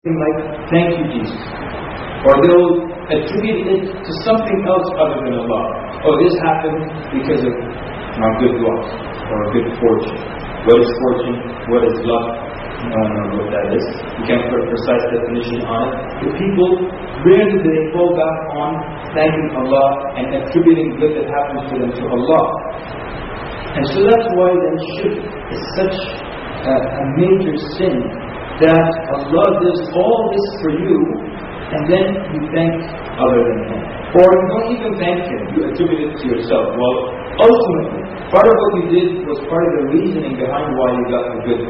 like, thank you, Jesus. Or they'll attribute it to something else other than Allah. Oh, this happened because of my good luck or good fortune. What is fortune? What is luck? No one knows what that is. You can't put a precise definition on it. But people, rarely do they fall back on thanking Allah and attributing good that happens to them to Allah. And so that's why then shirk is such a major sin, that Allah does all this for you, and then you thank other than Him. Or you don't even thank Him, you attribute it to yourself. Well, ultimately, part of what you did was part of the reasoning behind why you got the good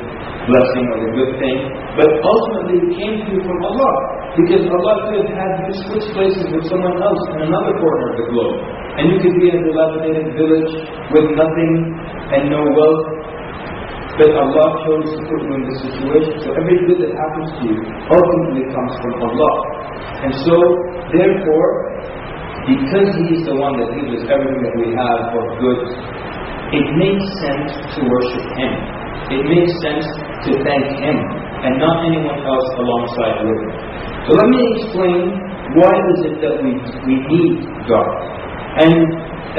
blessing or the good thing, but ultimately it came to you from Allah, because Allah could have had you switch places with someone else in another corner of the globe, and you could be in a dilapidated village with nothing and no wealth. But Allah chose to put you in this situation. So every good that happens to you ultimately comes from Allah. And so, therefore, because He is the one that gives us everything that we have of good, it makes sense to worship Him. It makes sense to thank Him and not anyone else alongside with Him. So let me explain why is it that we need God. And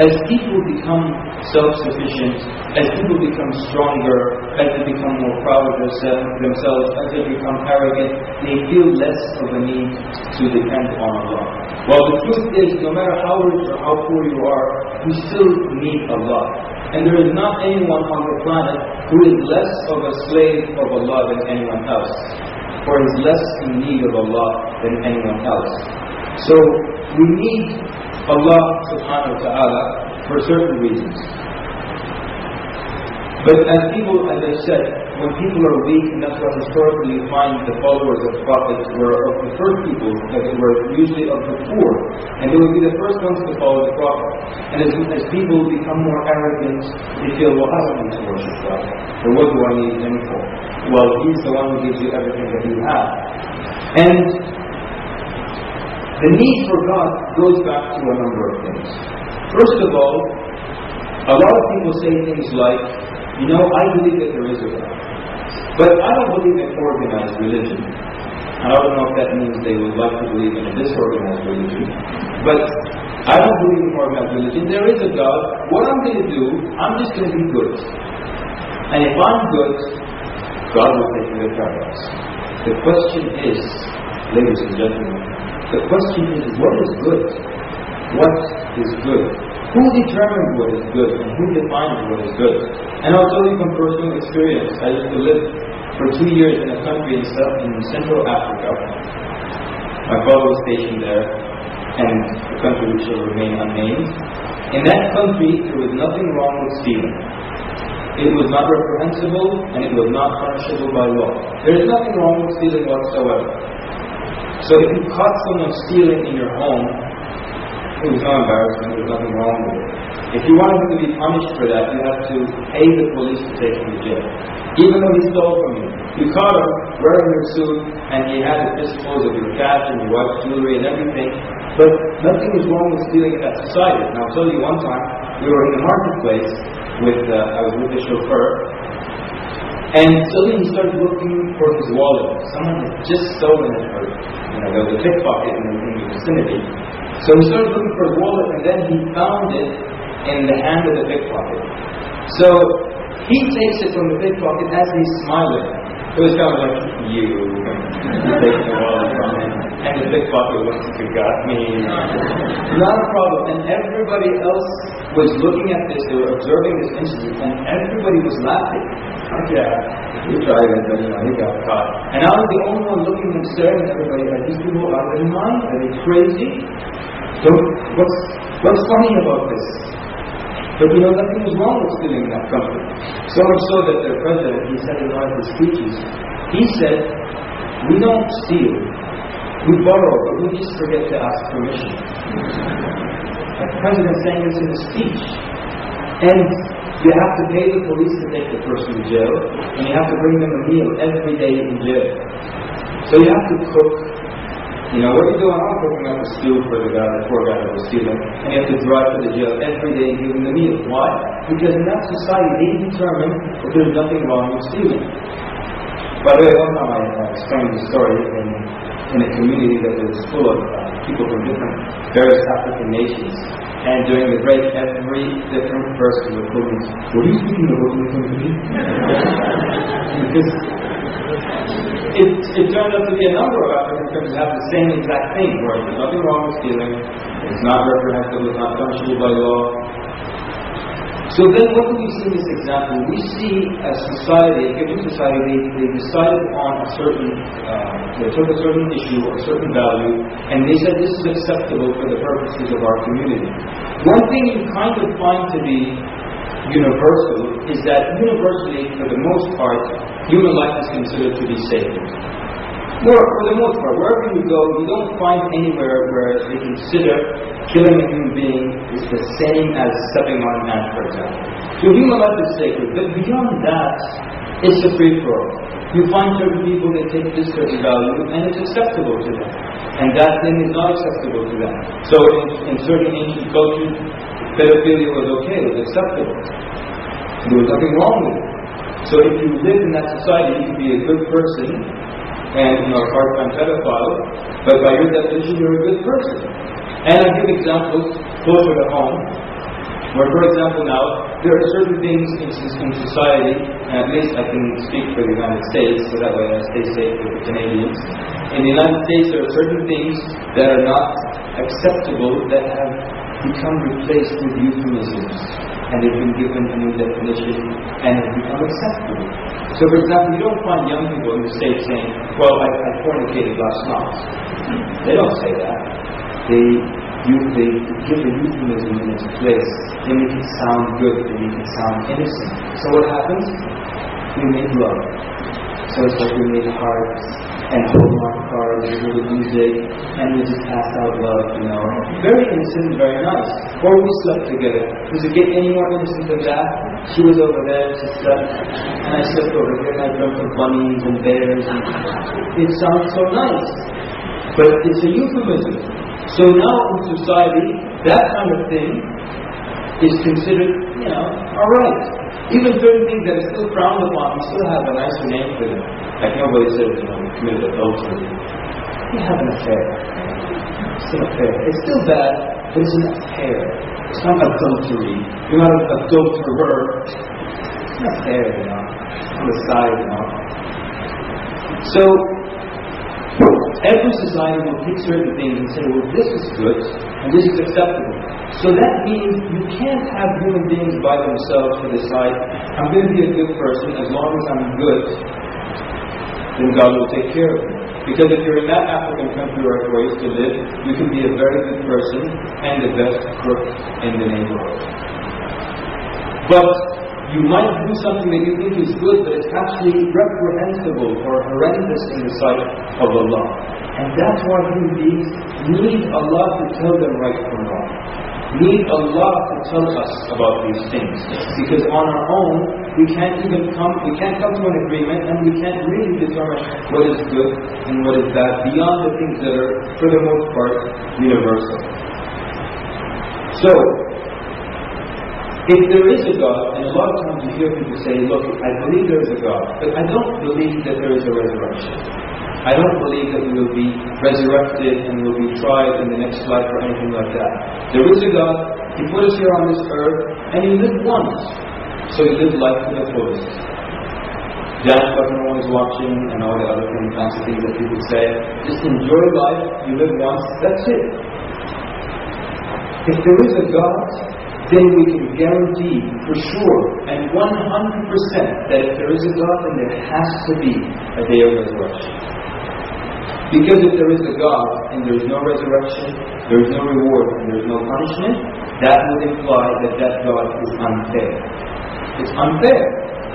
as people become self-sufficient, as people become stronger, as they become more proud of themselves, as they become arrogant, they feel less of a need to depend on Allah. Well, the truth is, no matter how rich or how poor you are, you still need Allah. And there is not anyone on the planet who is less of a slave of Allah than anyone else, or is less in need of Allah than anyone else. So, we need Allah subhanahu wa ta'ala for certain reasons. But as I said, when people are weak, and that's why historically you find the followers of prophets were of the first people, that were usually of the poor, and they would be the first ones to follow the prophet. And as people become more arrogant, they feel, well, I don't need to worship God, or what do I need Him for? Well, He's the one who gives you everything that you have. And the need for God goes back to a number of things. First of all, a lot of people say things like, I believe that there is a God, but I don't believe in organized religion. I don't know if that means they would like to believe in a disorganized religion, but I don't believe in organized religion. There is a God. What I'm going to do, I'm just going to be good. And if I'm good, God will take me to paradise. The question is, ladies and gentlemen, the question is, what is good? What is good? Who determines what is good and who defines what is good? And I'll tell you from personal experience. I used to live for 2 years in a country in Central Africa. My father was stationed there, and the country which shall remain unnamed. In that country, there was nothing wrong with stealing. It was not reprehensible, and it was not punishable by law. There is nothing wrong with stealing whatsoever. So if you caught someone stealing in your home, it was no embarrassment, there was nothing wrong with it. If you wanted him to be punished for that, you have to pay the police to take him to jail. Even though he stole from you. You caught him wearing your suit, and he had the fistfuls of your cash and your wife's jewelry and everything. But nothing was wrong with stealing in that society. And I'll tell you one time, we were in the marketplace, I was with the chauffeur, and suddenly he started looking for his wallet. Someone had just stolen it, or there was a pickpocket in the vicinity. So he started looking for his wallet, and then he found it in the hand of the pickpocket. So he takes it from the pickpocket as he's smiling. It was kind of like, you take the wallet from him, and the pickpocket looks like, you got me. Not a problem. And everybody else was looking at this, they were observing this incident, and everybody was laughing. Yeah, he tried it, but he got caught. And I was the only one looking and staring at everybody. Are these people out of their mind? Are they crazy? What's funny about this? But nothing was wrong with stealing in that country. So much so that their president, he said in one of his speeches, he said, we don't steal, we borrow, but we just forget to ask permission. The president saying this in a speech. And you have to pay the police to take the person to jail, and you have to bring them a meal every day in jail. So you have to cook. What are you doing? I'm cooking up a stew for the poor guy that was stealing, and you have to drive to the jail every day and give him the meal. Why? Because in that society, they determine that there's nothing wrong with stealing. By the way, one time I explained the story in in a community that was full of people from various African nations. And during the break, every different person would put me, "What are you speaking about in the community?" Because it turned out to be a number of African countries have the same exact thing, where there's nothing wrong with stealing, it's not reprehensible, it's not punishable by law. So then what do we see in this example? We see a society, a given society, they decided on a certain, they took a certain issue or a certain value, and they said this is acceptable for the purposes of our community. One thing you kind of find to be universal is that universally, for the most part, human life is considered to be sacred. For the most part, wherever you go, you don't find anywhere where they consider killing a human being is the same as stepping on an ant, for example. So human life is sacred, but beyond that, it's a free-for-all. You find certain people, they take this certain value, and it's acceptable to them. And that thing is not acceptable to them. So in certain ancient cultures, pedophilia was okay, it was acceptable. There was nothing wrong with it. So if you live in that society, you can be a good person, and a part-time pedophile, but by your definition, you're a good person. And I give examples closer to home, where, for example, now, there are certain things in society, and at least I can speak for the United States, so that way I stay safe with the Canadians. In the United States, there are certain things that are not acceptable that have become replaced with euphemisms, and they've been given a new definition and have become acceptable. So, for example, you don't find young people in the States saying, "Well, I fornicated last night." They don't say that. They give the euphemism in its place. They make it sound good. They make it sound innocent. So what happens? We make love. So it's like we made hearts and Hallmark cards and little music, and we just pass out love, Very innocent and very nice. Or we slept together. Does it get any more innocent than that? She was over there, she slept, and I slept over here, and I dreamt of bunnies and bears, and it sounds so nice. But it's a euphemism. So now in society, that kind of thing is considered, alright. Even certain things that are still frowned upon, we still have a nicer name for them. Like nobody says, we committed adultery. You have an affair. It's an affair. It's still bad, but it's an affair. It's not adultery. You're not an adulterer. It's an affair, on the side, So, every society will pick certain things and say, well, this is good, and this is acceptable. So that means you can't have human beings by themselves to decide, I'm going to be a good person as long as I'm good, then God will take care of me. Because if you're in that African country where I used to live, you can be a very good person and the best crook in the neighborhood. But you might do something that you think is good, but it's actually reprehensible or horrendous in the sight of Allah. And that's why human beings need Allah to tell them right from wrong. Need Allah to tell us about these things. Because on our own, we can't come to an agreement, and we can't really determine what is good and what is bad beyond the things that are, for the most part, universal. So, if there is a God, and a lot of times you hear people say, look, I believe there is a God, but I don't believe that there is a resurrection. I don't believe that we will be resurrected and will be tried in the next life or anything like that. There is a God, He put us here on this earth, and He lived once. So He lived life to the fullest. Dance like no one is watching, and all the other fancy things that people say. Just enjoy life, you live once, that's it. If there is a God, then we can guarantee for sure and 100% that if there is a God, then there has to be a day of resurrection. Because if there is a God and there is no resurrection, there is no reward and there is no punishment, that would imply that that God is unfair. It's unfair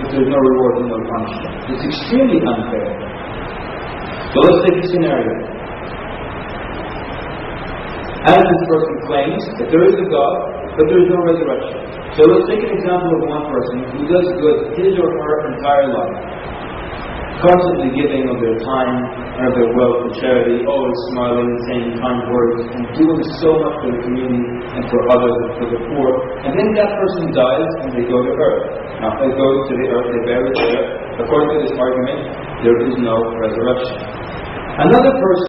if there is no reward and no punishment. It's extremely unfair. So let's take a scenario. As this person claims that there is a God, but there is no resurrection. So let's take an example of one person who does good his or her entire life, constantly giving of their time and of their wealth to charity, always smiling and saying kind words, and doing so much for the community and for others and for the poor. And then that person dies and they go to earth. Now, if they go to the earth, they bury there. According to this argument, there is no resurrection. Another person